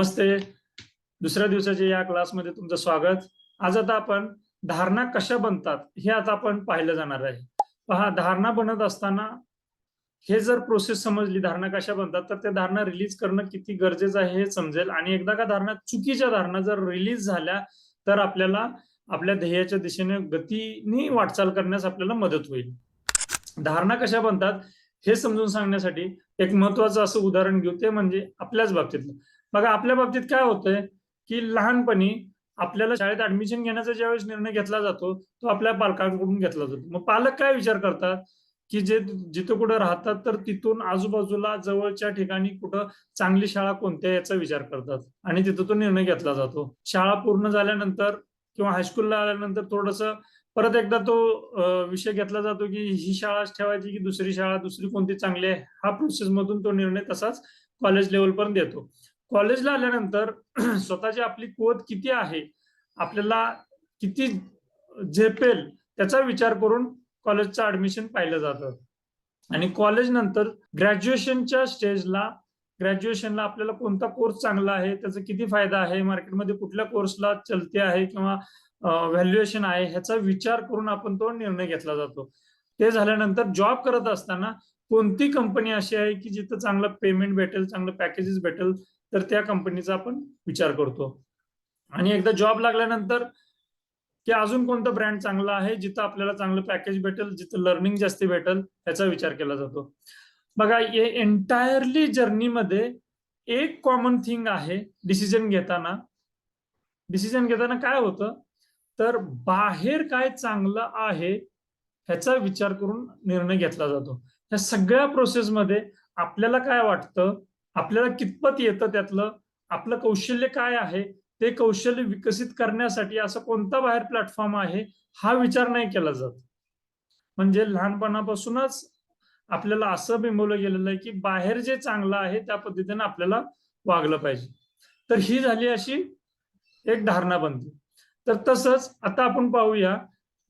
नमस्ते. दुसऱ्या दिवसाच्या या क्लासमध्ये तुमचं स्वागत. आज आता आपण धारणा कशा बनतात हे आता आपण पाहिलं जाणार आहे. पहा, धारणा बनत असताना हे जर प्रोसेस समजली धारणा कशा बनतात तर त्या धारणा रिलीज करणं किती गरजेचं आहे हे समजेल. आणि एकदा का धारणा चुकीच्या धारणा जर रिलीज झाल्या तर आपल्याला आपल्या ध्येयाच्या दिशेने गतीने वाटचाल करण्यास आपल्याला मदत होईल. धारणा कशा बनतात हे समजून सांगण्यासाठी एक महत्वाचं असं उदाहरण घेऊ, ते म्हणजे आपल्याच बाबतीतलं. बघा, आपल्या बाबतीत काय होतंय की लहानपणी आपल्याला शाळेत ऍडमिशन घेण्याचा ज्यावेळेस निर्णय घेतला जातो तो आपल्या पालकांकडून घेतला जातो. मग पालक काय विचार करतात की जे जिथं कुठं राहतात तर तिथून आजूबाजूला जवळच्या ठिकाणी कुठं चांगली शाळा कोणत्या याचा विचार करतात आणि तिथं तो निर्णय घेतला जातो. शाळा पूर्ण झाल्यानंतर किंवा हायस्कूलला आल्यानंतर थोडस परत एकदा तो विषय घेतला जातो की ही शाळाच ठेवायची की दुसरी शाळा, दुसरी कोणती चांगली आहे, हा प्रोसेस मधून तो निर्णय तसाच कॉलेज लेवल पर्यंत येतो. कॉलेजला आल्यानंतर स्वतःची आपली कुवत किती आहे, आपल्याला किती झेपेल त्याचा विचार करून कॉलेजचं ऍडमिशन पाहिलं जातं. आणि कॉलेज नंतर ग्रॅज्युएशनला आपल्याला कोणता कोर्स चांगला आहे, त्याचा किती फायदा आहे, मार्केटमध्ये कुठल्या कोर्सला चलते आहे किंवा व्हॅल्युएशन आहे ह्याचा विचार करून आपण तो निर्णय घेतला जातो. ते झाल्यानंतर जॉब करत असताना कोणती कंपनी अशी आहे की जिथं चांगलं पेमेंट भेटेल, चांगलं पॅकेजेस भेटेल, तर त्या कंपनीचा आपण विचार करतो. आणि एकदा जॉब लागल्यानंतर की अजून कोणतं ब्रँड चांगला आहे जिथं आपल्याला चांगलं पॅकेज भेटेल, जिथं लर्निंग जास्ती भेटेल, याचा विचार केला जातो. बघा, हे एंटायरली जर्नीमध्ये एक कॉमन थिंग आहे. डिसिजन घेताना काय होतं तर बाहेर काय चांगलं आहे ह्याचा विचार करून निर्णय घेतला जातो. या सगळ्या प्रोसेसमध्ये आपल्याला काय वाटतं, आपल्याला कितपत येतं, त्यातलं आपलं कौशल्य काय आहे, ते कौशल्य विकसित करण्यासाठी असं कोणता बाहेर प्लॅटफॉर्म आहे हा विचार नाही केला जात. म्हणजे लहानपणापासूनच आपल्याला असं बिंबवलं गेलेलं आहे की बाहेर जे चांगलं आहे त्या पद्धतीने आपल्याला वागलं पाहिजे. तर ही झाली अशी एक धारणा बनते. तर तसंच आता आपण पाहूया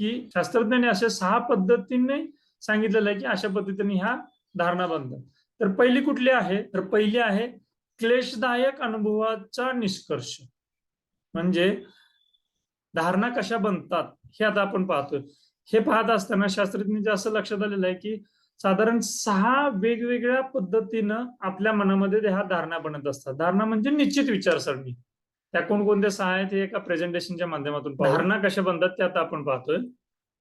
की शास्त्रज्ञांनी अशा 6 पद्धतीने सांगितलेलं आहे की अशा पद्धतीने ह्या धारणा बनतात. तर पहिली कुठली आहे, तर पहिली आहे क्लेशदायक अनुभवाचा निष्कर्ष. म्हणजे धारणा कशा बनतात हे आता आपण पाहतोय. हे पाहत असताना शास्त्रज्ञांच्या असं लक्षात आलेलं आहे की साधारण 6 वेगवेगळ्या पद्धतीनं आपल्या मनामध्ये ह्या धारणा बनत असतात. धारणा म्हणजे निश्चित विचारसरणी. त्या कोणकोणत्या 6 आहेत हे एका प्रेझेंटेशनच्या माध्यमातून पाहू. धारणा कशा बनतात ते आता आपण पाहतोय.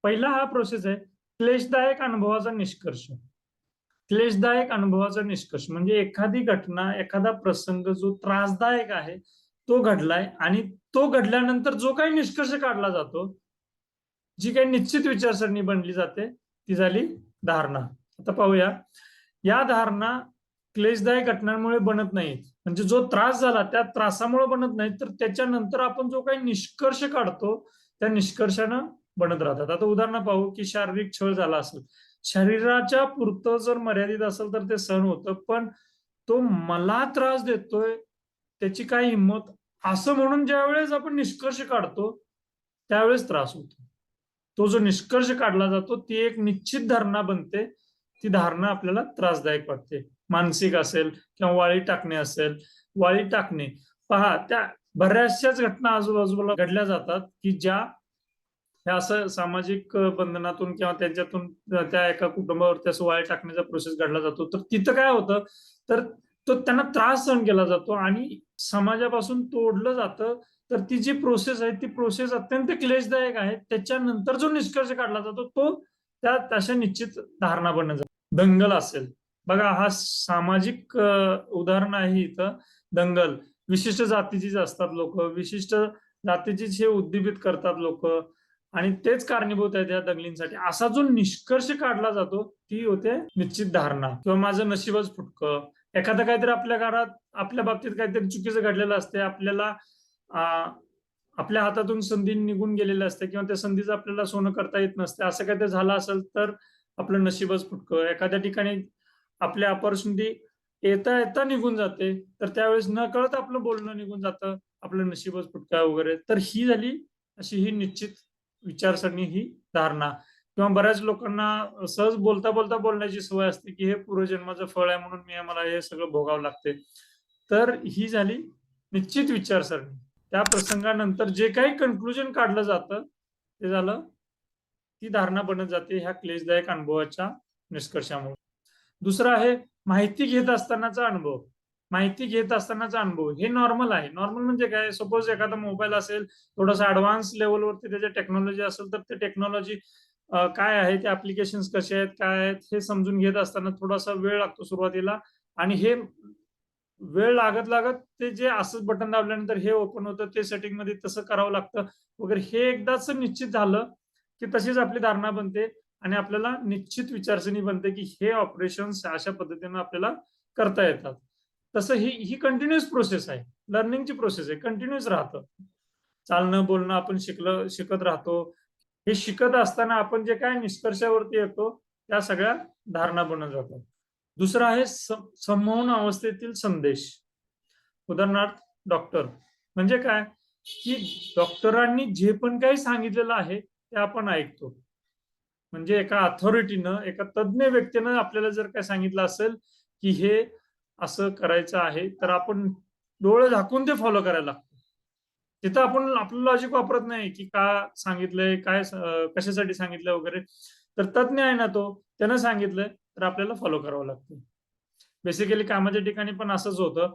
पहिला हा प्रोसेस आहे क्लेशदायक अनुभवाचा निष्कर्ष. क्लेशदायक अनुभवाचा निष्कर्ष म्हणजे एखादी घटना, एखादा प्रसंग जो त्रासदायक आहे तो घडलाय आणि तो घडल्यानंतर जो काही निष्कर्ष काढला जातो, जी काही निश्चित विचारसरणी बनली जाते, ती झाली धारणा. आता पाहूया, या धारणा क्लेशदायक घटनांमुळे बनत नाहीत. म्हणजे जो त्रास झाला त्या त्रासामुळे बनत नाही, तर त्याच्यानंतर आपण जो काही निष्कर्ष काढतो त्या निष्कर्षानं बनत राहतात. आता उदाहरण पाहू की शारीरिक छळ झाला असेल, शरीराच्या पुरतं जर मर्यादित असेल तर ते सहन होतं, पण तो मला त्रास देतोय त्याची काय हिंमत, असं म्हणून ज्या वेळेस आपण निष्कर्ष काढतो त्यावेळेस त्रास होतो. तो जो निष्कर्ष काढला जातो ती एक निश्चित धारणा बनते. ती धारणा आपल्याला त्रासदायक वाटते. मानसिक असेल किंवा वाळी टाकणे असेल. वाळी टाकणे, पहा, त्या बऱ्याचशाच घटना आजूबाजूला घडल्या जातात की ज्या ह्या असं सामाजिक बंधनातून किंवा त्यांच्यातून त्या एका कुटुंबावरती असं वाळी टाकण्याचा प्रोसेस घडला जातो. तर तिथं काय होतं तर तो त्यांना त्रास सहन केला जातो आणि समाजापासून तोडलं जातं. तर ती जी प्रोसेस आहे ती प्रोसेस अत्यंत क्लेशदायक आहे. त्याच्यानंतर जो निष्कर्ष काढला जातो तो त्या तशा निश्चित धारणा बनत जातो. दंगल असेल, बघा, हा सामाजिक उदाहरण आहे इथं. दंगल विशिष्ट जातीचीच असतात लोक, विशिष्ट जातीचीच हे उद्दीपित करतात लोक आणि तेच कारणीभूत आहेत या दंगलींसाठी, असा जो निष्कर्ष काढला जातो ती होते निश्चित धारणा. किंवा माझं नशीबच फुटकं, एखादं काहीतरी आपल्या घरात आपल्या बाबतीत काहीतरी चुकीचं घडलेलं असते, आपल्याला आपल्या हातातून संधी निघून गेलेली असते किंवा त्या संधीचं आपल्याला सोनं करता येत नसते, असं काहीतरी झालं असेल तर आपलं नशीबच फुटकं. एखाद्या ठिकाणी आपल्या अपॉर्च्युनिटी येता येता निघून जाते तर त्यावेळेस न कळत आपलं बोलणं निघून जातं, आपलं नशीबच फुटका वगैरे. तर ही झाली अशी ही निश्चित विचारसरणी, ही धारणा. किंवा बऱ्याच लोकांना सहज बोलता बोलता बोलण्याची सवय असते की हे पूर्वजन्माचं फळ आहे म्हणून मला हे सगळं भोगावं लागते. तर ही झाली निश्चित विचारसरणी, त्या प्रसंगानंतर जे काही कन्क्लुजन काढलं जातं ते झालं, ती धारणा बनत जाते ह्या क्लेशदायक अनुभवाच्या निष्कर्षामुळे. दुसरं आहे माहिती घेत असतानाचा अनुभव. माहिती घेत असतानाचा अनुभव हे नॉर्मल आहे. नॉर्मल म्हणजे काय, सपोज एखादा मोबाईल असेल, थोडासा ऍडव्हान्स लेवलवरती त्याच्या टेक्नॉलॉजी असेल, तर ते टेक्नॉलॉजी काय आहे, ते ऍप्लिकेशन कसे आहेत, काय आहेत हे समजून घेत असताना थोडासा वेळ लागतो सुरुवातीला. आणि हे वेळ लागत लागत ते जे असंच बटन दाबल्यानंतर हे ओपन होतं, ते सेटिंग मध्ये तसं करावं लागतं वगैरे, हे एकदाच निश्चित झालं की तशीच आपली धारणा बनते आणि आपल्याला निश्चित विचारसरणी बनते की हे ऑपरेशन अशा पद्धतीने आपल्याला करता येतात. तसं ही ही कंटिन्युअस प्रोसेस आहे, लर्निंगची प्रोसेस आहे, कंटिन्युअस राहतं. चालणं बोलणं आपण शिकत राहतो. हे शिकत असताना आपण जे काय निष्कर्षावरती येतो त्या सगळ्या धारणा बनत जातात. दुसरं आहे संमोहन अवस्थेतील संदेश. उदाहरणार्थ डॉक्टर म्हणजे काय, की डॉक्टरांनी जे पण काही सांगितलेलं आहे ते आपण ऐकतो. म्हणजे एका अथॉरिटीनं, एका तज्ञ व्यक्तीनं आपल्याला जर काय सांगितलं असेल की हे असं करायचं आहे, तर आपण डोळे झाकून ते फॉलो करायला लागतो. तिथं आपण आपलं लॉजिक वापरत नाही की का सांगितलंय, काय कशासाठी सांगितलंय वगैरे. तर तज्ञ आहे ना तो, त्यानं सांगितलंय तर आपल्याला फॉलो करावं लागतं. बेसिकली कामाच्या ठिकाणी पण असंच होतं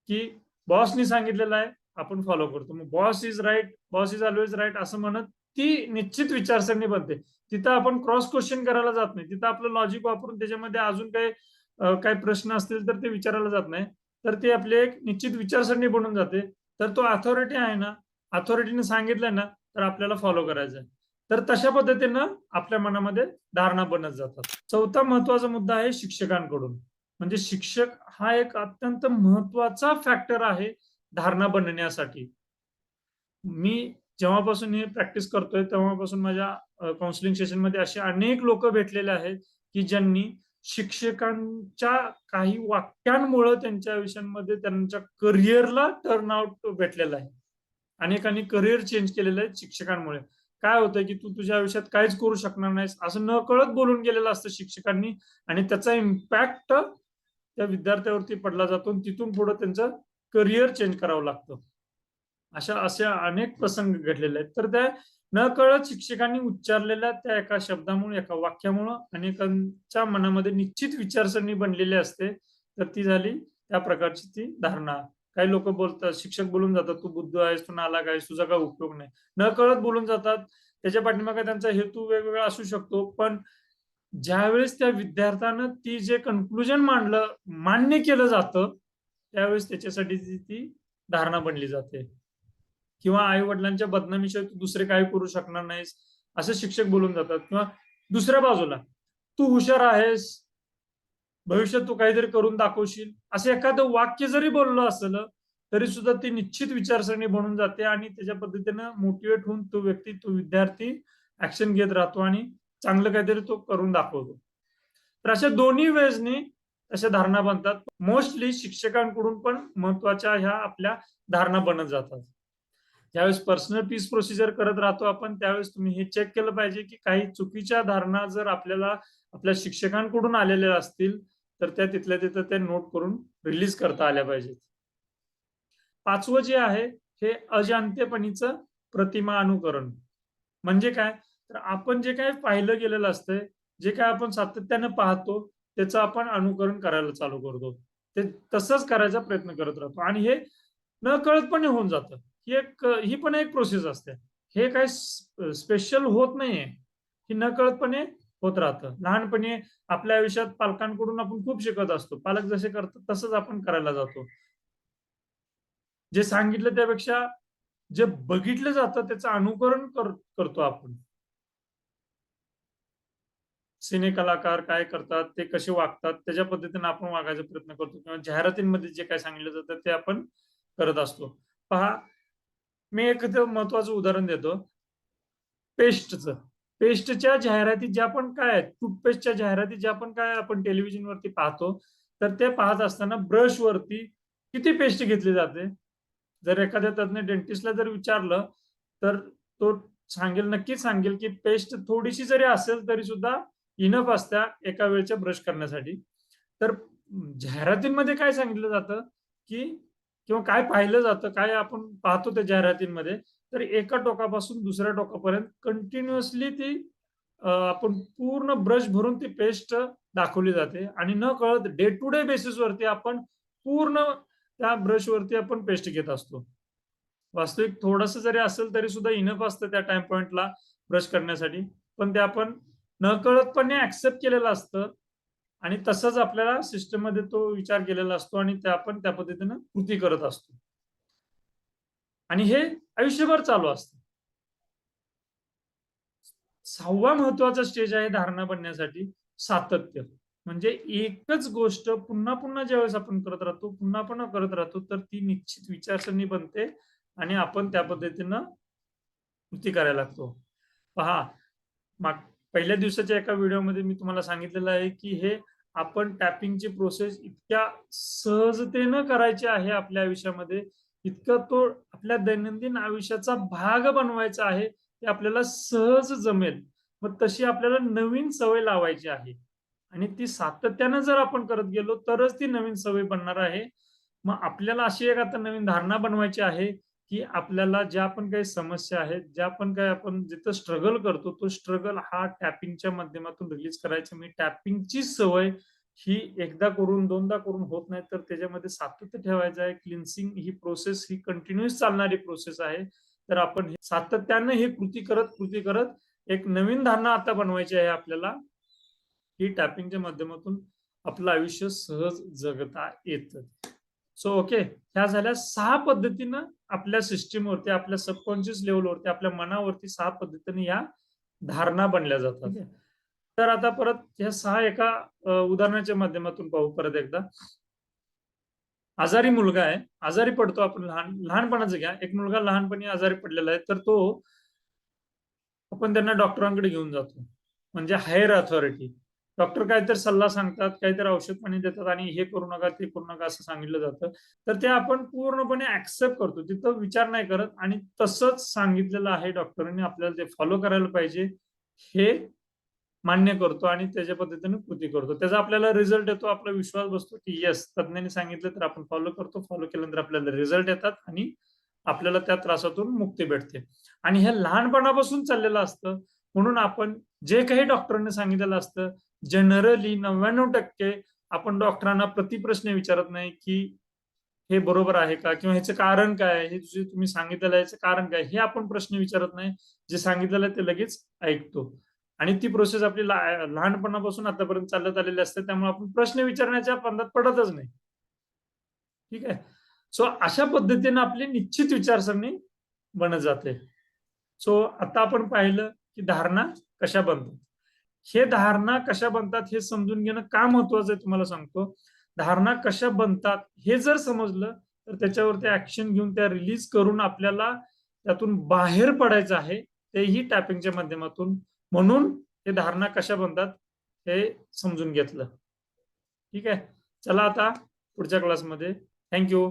की बॉसनी सांगितलेलं आहे, आपण फॉलो करतो. मग boss is right, boss is always right असं म्हणत ती निश्चित विचारसरणी बनते. तिथं आपण क्रॉस क्वेश्चन करायला जात नाही. तिथं आपलं लॉजिक वापरून त्याच्यामध्ये अजून काही प्रश्न असतील तर ते विचारायला जात नाही. तर ते आपली एक निश्चित विचारसरणी बनून जाते. तर तो अथॉरिटी आहे ना, अथॉरिटीने सांगितलंय ना, तर आपल्याला फॉलो करायचं आहे. तर तशा पद्धतीनं आपल्या मनामध्ये धारणा बनत जातात. चौथा महत्वाचा मुद्दा आहे शिक्षकांकडून. म्हणजे शिक्षक हा एक अत्यंत महत्वाचा फॅक्टर आहे धारणा बनण्यासाठी. मी जेव्हापासून हे प्रॅक्टिस करतोय तेव्हापासून माझ्या काउन्सिलिंग सेशन मध्ये असे अनेक लोक भेटलेले आहेत की ज्यांनी शिक्षकांच्या काही वाक्यांमुळे त्यांच्या आयुष्यामध्ये त्यांच्या करिअरला टर्न आउट भेटलेला आहे. अनेकांनी करिअर चेंज केलेलं आहे शिक्षकांमुळे. काय होतं की तू तुझ्या आयुष्यात काहीच करू शकणार नाहीस असं न कळत बोलून गेलेलं असतं शिक्षकांनी, आणि त्याचा इम्पॅक्ट त्या विद्यार्थ्यावरती पडला जातो आणि तिथून पुढे त्यांचं करिअर चेंज करावं लागतं. अशा अनेक प्रसंग घडलेले आहेत. तर त्या नकळत शिक्षकांनी उच्चारलेल्या त्या एका शब्दामुळे, एका वाक्यामुळे अनेकांच्या मनामध्ये निश्चित विचारसरणी बनलेली असते. तर ती झाली त्या प्रकारची ती धारणा. काही लोक बोलतात, शिक्षक बोलून जातात, तू बुद्ध आहेस, तू नालायक आहेस, तुझा काही उपयोग नाही. नकळत बोलून जातात. त्याच्या पाठीमागे त्यांचा हेतू वेगवेगळा असू शकतो, पण ज्यावेळेस त्या विद्यार्थ्यानं ती जे कन्क्लुजन मान्य केलं जातं, त्यावेळेस त्याच्यासाठी ती धारणा बनली जाते. किंवा आई वडिलांच्या बदनामीशिवाय तू दुसरे काही करू शकणार नाहीस असं शिक्षक बोलून जातात. किंवा दुसऱ्या बाजूला तू हुशार आहेस, भविष्यात तू काहीतरी करून दाखवशील असं एखादं वाक्य जरी बोललं असलं तरी सुद्धा ती निश्चित विचारसरणी बनून जाते आणि त्याच्या पद्धतीनं मोटिवेट होऊन तो व्यक्ती, तो विद्यार्थी ऍक्शन घेत राहतो आणि चांगलं काहीतरी तो करून दाखवतो. तर अशा दोन्ही वेजनी अशा धारणा बनतात. मोस्टली शिक्षकांकडून पण महत्वाच्या ह्या आपल्या धारणा बनत जातात. ज्यावेळेस पर्सनल पीस प्रोसिजर करत राहतो आपण, त्यावेळेस तुम्ही हे चेक केलं पाहिजे की काही चुकीच्या धारणा जर आपल्याला आपल्या शिक्षकांकडून आलेल्या असतील तर त्या तिथल्या तिथं ते नोट करून रिलीज करता आल्या पाहिजेत. पाचवं जे आहे हे अजाणतेपणीचं प्रतिमा अनुकरण. म्हणजे काय, तर आपण जे काय पाहिलं गेलेलं असतंय, जे काय आपण सातत्यानं पाहतो त्याचं आपण अनुकरण करायला चालू करतो. ते तसंच करायचा प्रयत्न करत राहतो आणि हे नकळतपणे होऊन जातं. ही पण एक प्रोसेस असते. हे काही स्पेशल होत नाहीये. ही नकळतपणे होत राहतं. लहानपणी आपल्या आयुष्यात पालकांकडून आपण खूप शिकत असतो. पालक जसे करतात तसंच आपण करायला जातो. जे सांगितलं त्यापेक्षा जे बघितलं जातं त्याचं अनुकरण करतो आपण. सिने कलाकार काय करतात, ते कसे वागतात, त्याच्या पद्धतीने आपण वागायचा प्रयत्न करतो किंवा जाहिरातींमध्ये जे काय सांगितलं जातं ते आपण करत असतो. पहा, मी एक महत्वाचं उदाहरण देतो. पेस्टचं. पेस्टच्या जाहिराती ज्या पण काय आहेत, टूथपेस्टच्या जाहिराती ज्या पण काय आपण टेलिव्हिजनवरती पाहतो, तर ते पाहत असताना ब्रशवरती किती पेस्ट घेतली जाते? जर एखाद्या तज्ञ डेंटिस्टला जर विचारलं, तर तो नक्कीच सांगेल, की पेस्ट थोडीशी जरी असेल तरी सुद्धा इनफ असत्या एका वेळच्या ब्रश करण्यासाठी. तर जाहिरातींमध्ये काय सांगितलं जातं, की किंवा काय पाहिलं जातं, काय आपण पाहतो त्या जाहिरातींमध्ये, तर एका टोकापासून दुसऱ्या टोकापर्यंत कंटिन्युअसली ती आपण पूर्ण ब्रश भरून ती पेस्ट दाखवली जाते आणि न कळत डे टू डे बेसिसवरती आपण पूर्ण त्या ब्रशवरती आपण पेस्ट घेत असतो. वास्तविक थोडंसं जरी असेल तरी सुद्धा इनफ असतं त्या टाइम पॉइंटला ब्रश करण्यासाठी. पण ते आपण नकळतपणे ऍक्सेप्ट केलेलं असतं आणि तसंच आपल्याला सिस्टममध्ये तो विचार केलेला असतो आणि ते आपण त्या पद्धतीनं कृती करत असतो. आणि हे आयुष्यभर चालू असतं. 6वा महत्वाचा स्टेज आहे धारणा बनण्यासाठी सातत्य. म्हणजे एकच गोष्ट पुन्हा-पुन्हा ज्यावेळेस आपण करत राहतो, पुन्हा-पुन्हा करत राहतो, तर ती निश्चित विचारसरणी बनते आणि आपण त्या पद्धतीनं कृती करायला लागतो. पहा, माग पहिल्या दिवसाच्या एका व्हिडिओमध्ये मी तुम्हाला सांगितलेलं आहे, की हे आपण टॅपिंगची प्रोसेस इतक्या सहजतेनं करायची आहे आपल्या आयुष्यामध्ये, इतकं तो आपल्या दैनंदिन आयुष्याचा भाग बनवायचा आहे, ते आपल्याला सहज जमेल. मग तशी आपल्याला नवीन सवय लावायची आहे आणि ती सातत्यानं जर आपण करत गेलो, तरच ती नवीन सवय बनणार आहे. मग आपल्याला अशी एक आता नवीन धारणा बनवायची आहे, की आपल्याला ज्या पण काही समस्या आहेत, ज्या पण काही आपण जिथं स्ट्रगल करतो, तो स्ट्रगल हा टॅपिंगच्या माध्यमातून रिलीज करायचा. मी टॅपिंगची सवय ही एकदा करून, दोनदा करून होत नाही, तर त्याच्यामध्ये सातत्य ठेवायचं आहे. क्लिन्सिंग ही प्रोसेस ही कंटिन्यूअस चालणारी प्रोसेस आहे. तर आपण हे सातत्यानं हे कृती करत एक नवीन धारणा आता बनवायची आहे आपल्याला, की टॅपिंगच्या माध्यमातून आपलं आयुष्य सहज जगता येतं. सो ओके, ह्या झाल्या 6 पद्धतीनं आपल्या सिस्टमवरती, आपल्या सबकॉन्शियस लेव्हलवरती, आपल्या मनावरती 6 पद्धतीने या धारणा बनल्या जातात. तर आता परत ह्या 6 एका उदाहरणाच्या माध्यमातून पाहू परत एकदा. आजारी मुलगा आहे, आजारी पडतो आपण लहानपणाचं घ्या. एक मुलगा लहानपणी आजारी पडलेला आहे, तर तो आपण त्यांना डॉक्टरांकडे घेऊन जातो. म्हणजे हायर अथॉरिटी. डॉक्टर काहीतरी सल्ला सांगतात, काहीतरी औषध पाणी देतात आणि हे करू नका, ते करू नका असं सांगितलं जातं. तर ते आपण पूर्णपणे ॲक्सेप्ट करतो. तिथं विचार नाही करत आणि तसंच सांगितलेलं आहे डॉक्टरांनी आपल्याला ते फॉलो करायला पाहिजे. हे मान्य करतो आणि त्याच्या पद्धतीने कृती करतो. त्याचा आपल्याला रिझल्ट येतो. आपला विश्वास बसतो, की येस तज्ञांनी सांगितलं तर आपण फॉलो करतो. फॉलो केल्यानंतर आपल्याला रिझल्ट येतात आणि आपल्याला त्या त्रासातून मुक्ती भेटते. आणि हे लहानपणापासून चाललेलं असतं. म्हणून आपण जे काही डॉक्टरांनी सांगितलेलं असतं, जनरली 99% आपण डॉक्टरांना प्रतिप्रश्न विचारत नाही, की हे बरोबर आहे का? किंवा ह्याचं कारण काय आहे? हे जे तुम्ही सांगितलेलं आहे याचं कारण काय? हे आपण प्रश्न विचारत नाही. जे सांगितलेलं आहे ते लगेच ऐकतो. आणि ती प्रोसेस आपली लहानपणापासून आतापर्यंत चालत आलेली असते. त्यामुळे आपण प्रश्न विचारण्याच्या फंदात पडतच नाही. ठीक आहे. सो अशा पद्धतीने आपली निश्चित विचारसरणी बनत जाते. सो आता आपण पाहिलं, की धारणा कशा बनतात. हे धारणा कशा बनतात हे समजून घेणं का महत्वाचं आहे तुम्हाला सांगतो. धारणा कशा बनतात हे जर समजलं, तर त्याच्यावरती ॲक्शन घेऊन त्या रिलीज करून आपल्याला त्यातून बाहेर पडायचं आहे. तेही टॅपिंगच्या माध्यमातून. म्हणून हे धारणा कशा बनतात हे समजून घेतलं. ठीक आहे. चला आता पुढच्या क्लासमध्ये. Thank you.